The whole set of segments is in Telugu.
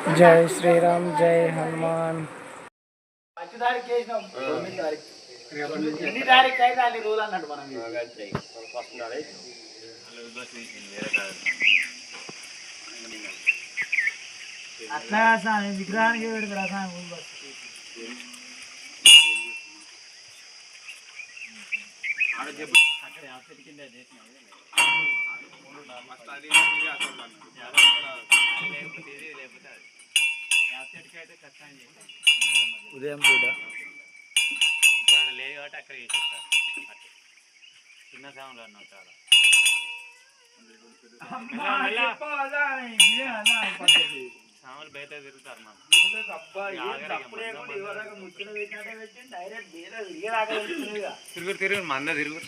जय श्री राम जय हनुमान। అట్లా విగ్రహానికి పెడతారు ఉదయం పూట ఇక్కడ లేదు కాబట్టి అక్కడ చేసేస్తారు. చిన్న సాంగ్లో అన్నావు చాలా సాములు బయట తిరుగుతారు. తిరుగురు తిరుగురు మంద తిరుగురు.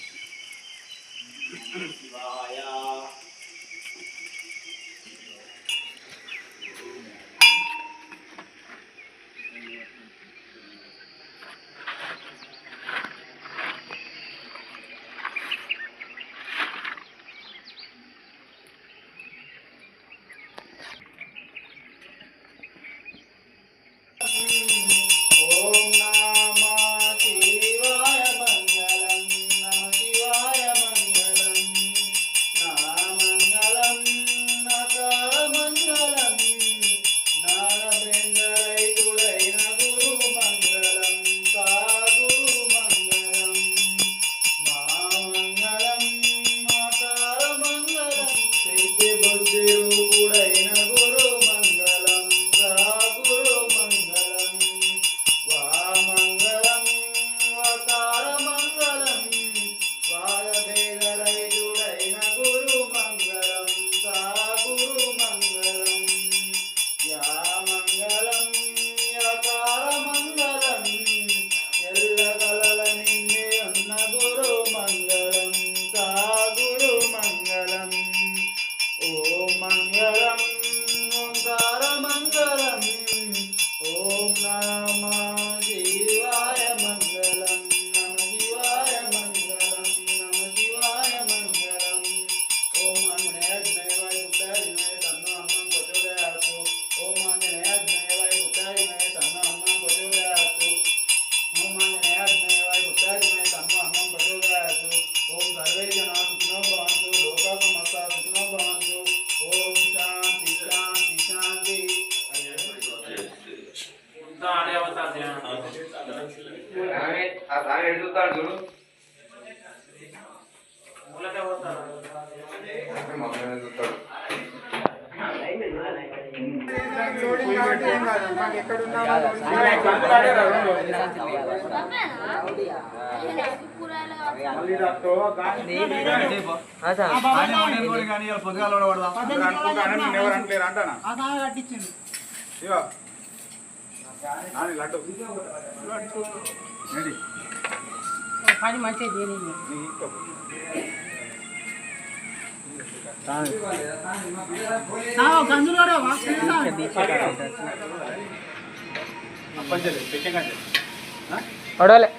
పడవలే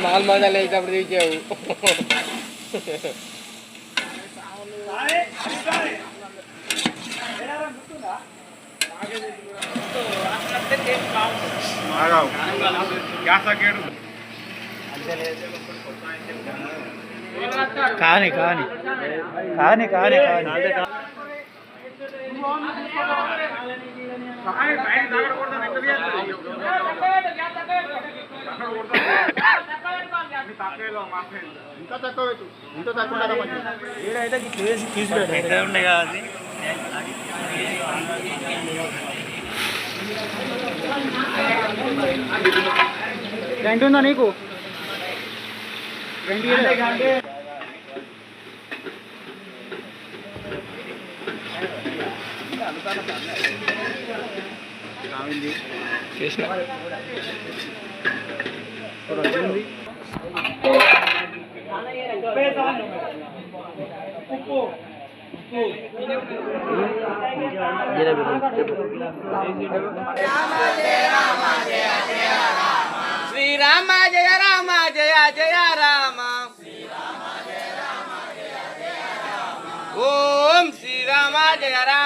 మాల్ మజాలు వేసినప్పుడు తీసావు. కానీ కానీ కానీ కానీ ఇంకా తక్కువ ఇంత తక్కువ ఉండే కాదు. రెంట్ ఉందా నీకు? చేసిన శ్రీరామ జయ రామ జయ జయ రామ ఓం శ్రీరామ జయ రామ